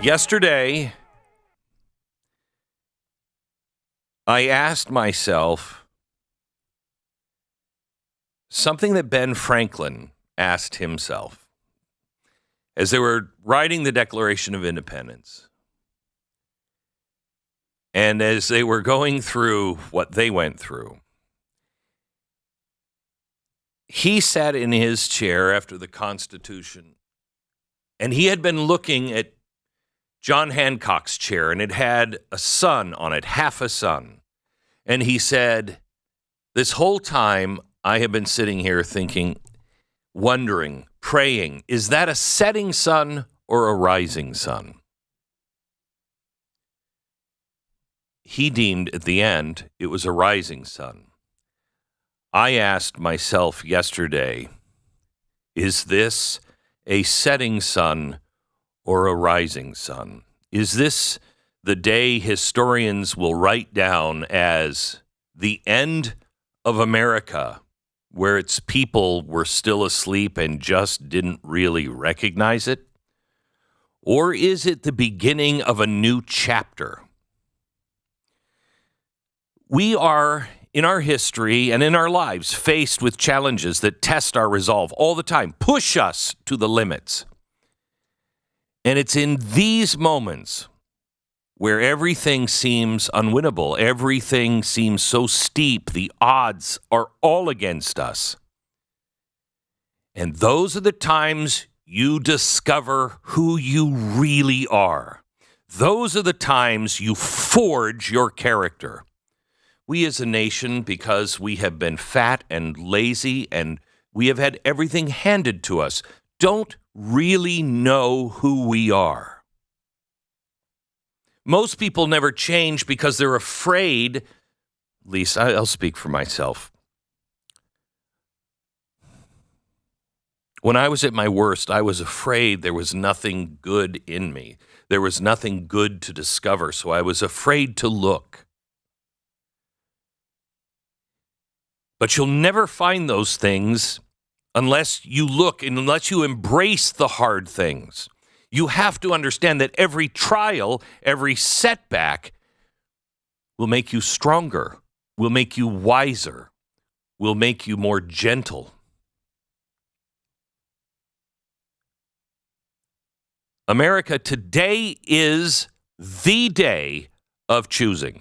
Yesterday, I asked myself something that Ben Franklin asked himself as they were writing the Declaration of Independence. And as they were going through what they went through, he sat in his chair after the Constitution, and he had been looking at John Hancock's chair, and it had a sun on it, half a sun. And he said, this whole time I have been sitting here thinking, wondering, praying, is that a setting sun or a rising sun? He deemed at the end it was a rising sun. I asked myself yesterday, is this a setting sun or a rising sun? Is this the day historians will write down as the end of America, where its people were still asleep and just didn't really recognize it? Or is it the beginning of a new chapter? We are, in our history and in our lives, faced with challenges that test our resolve all the time, push us to the limits. And it's in these moments where everything seems unwinnable, everything seems so steep, the odds are all against us. And those are the times you discover who you really are. Those are the times you forge your character. We as a nation, because we have been fat and lazy and we have had everything handed to us, don't really know who we are. Most people never change because they're afraid. At least I'll speak for myself. When I was at my worst, I was afraid there was nothing good in me. There was nothing good to discover, so I was afraid to look. But you'll never find those things unless you look and unless you embrace the hard things. You have to understand that every trial, every setback will make you stronger, will make you wiser, will make you more gentle. America, today is the day of choosing.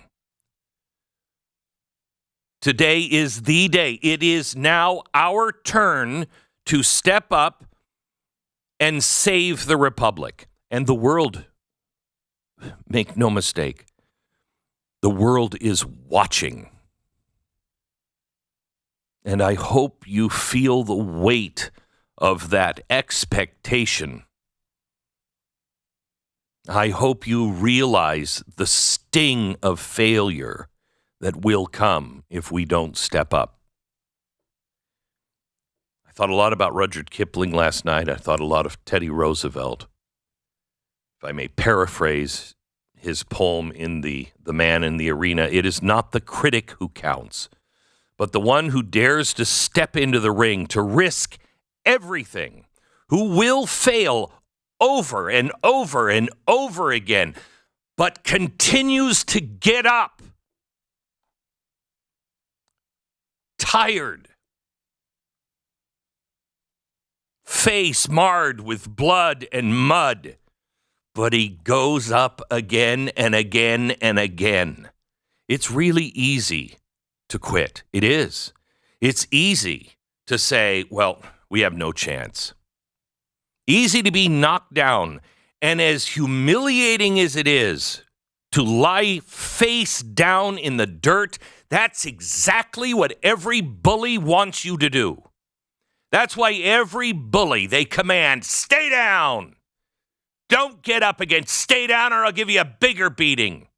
Today is the day. It is now our turn to step up and save the republic. And the world, make no mistake, the world is watching. And I hope you feel the weight of that expectation. I hope you realize the sting of failure that will come if we don't step up. I thought a lot about Rudyard Kipling last night. I thought a lot of Teddy Roosevelt. If I may paraphrase his poem in The Man in the Arena, it is not the critic who counts, but the one who dares to step into the ring, to risk everything, who will fail over and over and over again, but continues to get up. Tired, face marred with blood and mud, but he goes up again and again and again. It's really easy to quit. It is. It's easy to say, well, we have no chance. Easy to be knocked down. And as humiliating as it is to lie face down in the dirt, that's exactly what every bully wants you to do. That's why every bully, they command, stay down. Don't get up again. Stay down or I'll give you a bigger beating.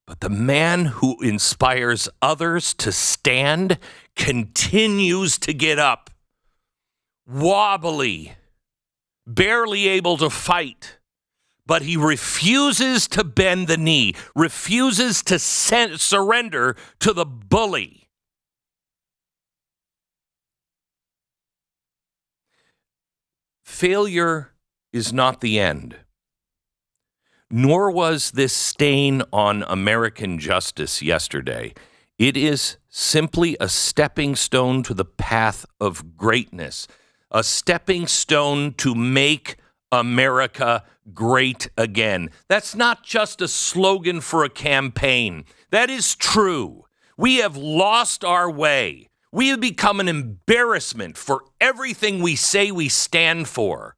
But the man who inspires others to stand continues to get up, wobbly, barely able to fight. But he refuses to bend the knee, refuses to surrender to the bully. Failure is not the end. nor was this stain on American justice yesterday. It is simply a stepping stone to the path of greatness, a stepping stone to make America great again. That's not just a slogan for a campaign. That is true. We have lost our way. We have become an embarrassment for everything we say we stand for.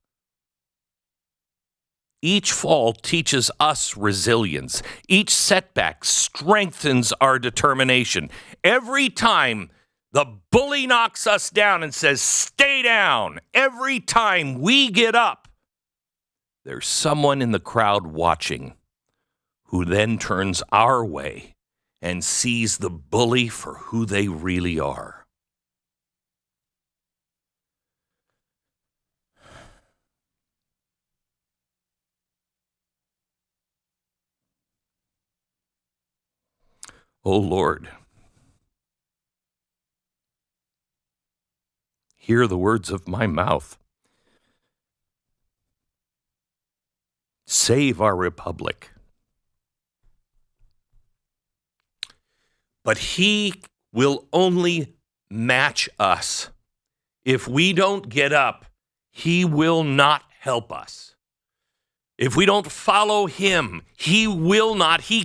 Each fall teaches us resilience. Each setback strengthens our determination. Every time the bully knocks us down and says, "Stay down," every time we get up, there's someone in the crowd watching who then turns our way and sees the bully for who they really are. O Lord, hear the words of my mouth. Save our republic. But he will only match us. If we don't get up, he will not help us. If we don't follow him, he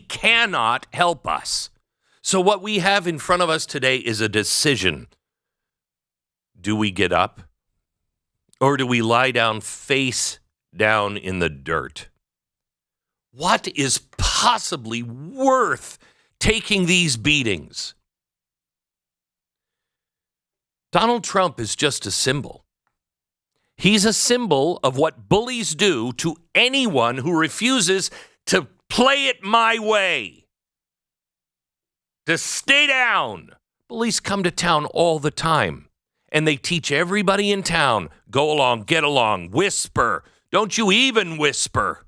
cannot help us. So what we have in front of us today is a decision. Do we get up? Or do we lie down face down in the dirt? What is possibly worth taking these beatings? Donald Trump is just a symbol. He's a symbol of what bullies do to anyone who refuses to play it my way. To stay down. Bullies come to town all the time, and they teach everybody in town, go along, get along, whisper. Don't you even whisper.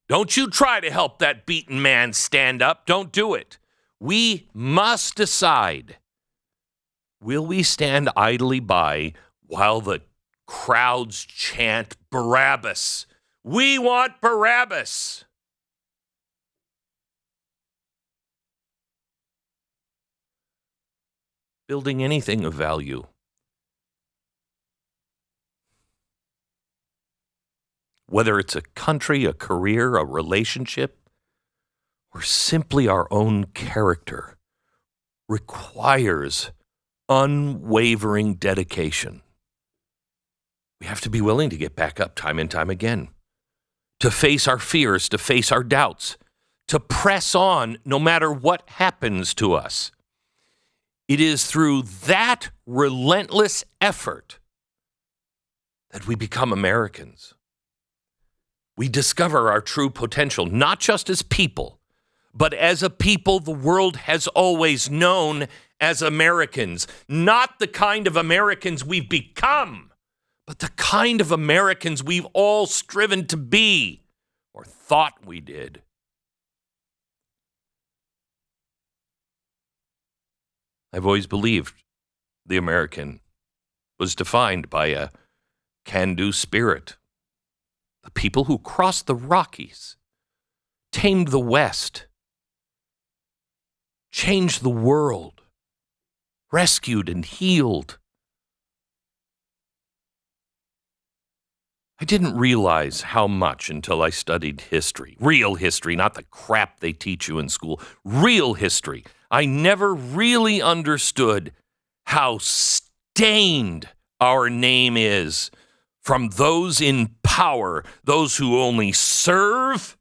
Don't you try to help that beaten man stand up. Don't do it. We must decide, will we stand idly by while the crowds chant Barabbas? We want Barabbas. Building anything of value, whether it's a country, a career, a relationship, or simply our own character, requires unwavering dedication. We have to be willing to get back up time and time again, to face our fears, to face our doubts, to press on no matter what happens to us. It is through that relentless effort that we become Americans. We discover our true potential, not just as people, but as a people the world has always known as Americans. Not the kind of Americans we've become, but the kind of Americans we've all striven to be, or thought we did. I've always believed the American was defined by a can-do spirit. The people who crossed the Rockies, tamed the West, changed the world, rescued and healed. I didn't realize how much until I studied history. Real history, not the crap they teach you in school. Real history. I never really understood how stained our name is from those in power, those who only serve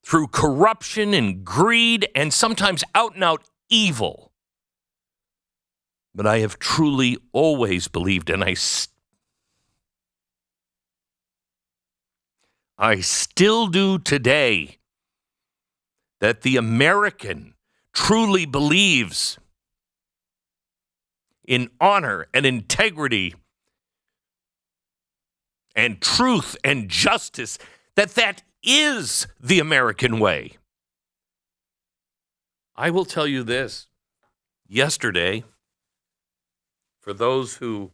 through corruption and greed and sometimes out-and-out evil. But I have truly always believed, and I still do today, that the American truly believes in honor and integrity and truth and justice, that is the American way. I will tell you this. Yesterday, for those who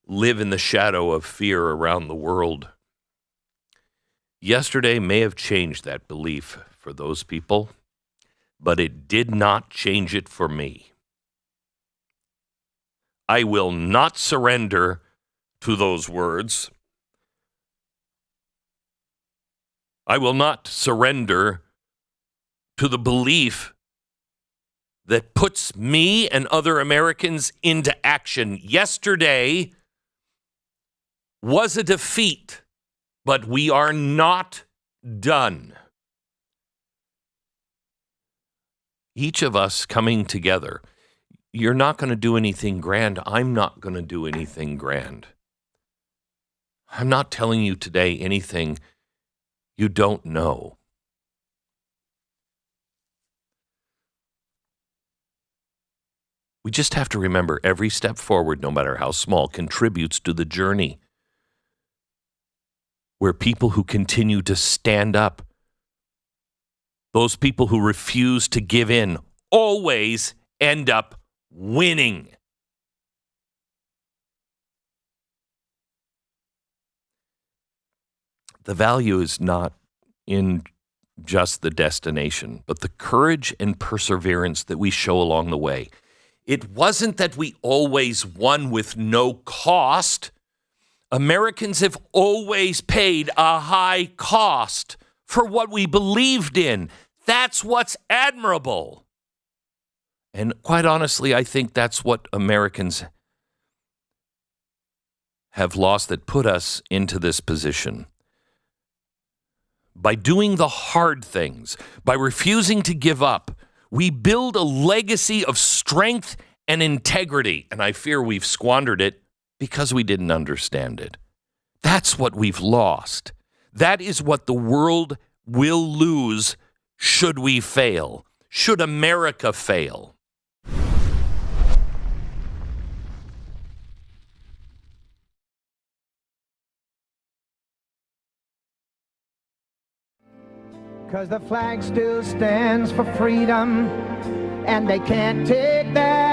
live in the shadow of fear around the world, Yesterday may have changed that belief for those people, but it did not change it for me. I will not surrender to those words. I will not surrender to the belief that puts me and other Americans into action. Yesterday was a defeat, but we are not done. Each of us coming together. You're not going to do anything grand. I'm not going to do anything grand. I'm not telling you today anything you don't know. We just have to remember every step forward, no matter how small, contributes to the journey where people who continue to stand up, those people who refuse to give in, always end up winning. The value is not in just the destination, but the courage and perseverance that we show along the way. It wasn't that we always won with no cost. Americans have always paid a high cost for what we believed in. That's what's admirable. And quite honestly, I think that's what Americans have lost that put us into this position. By doing the hard things, by refusing to give up, we build a legacy of strength and integrity. And I fear we've squandered it because we didn't understand it. That's what we've lost. That is what the world will lose should we fail, should America fail. Cause the flag still stands for freedom, and they can't take that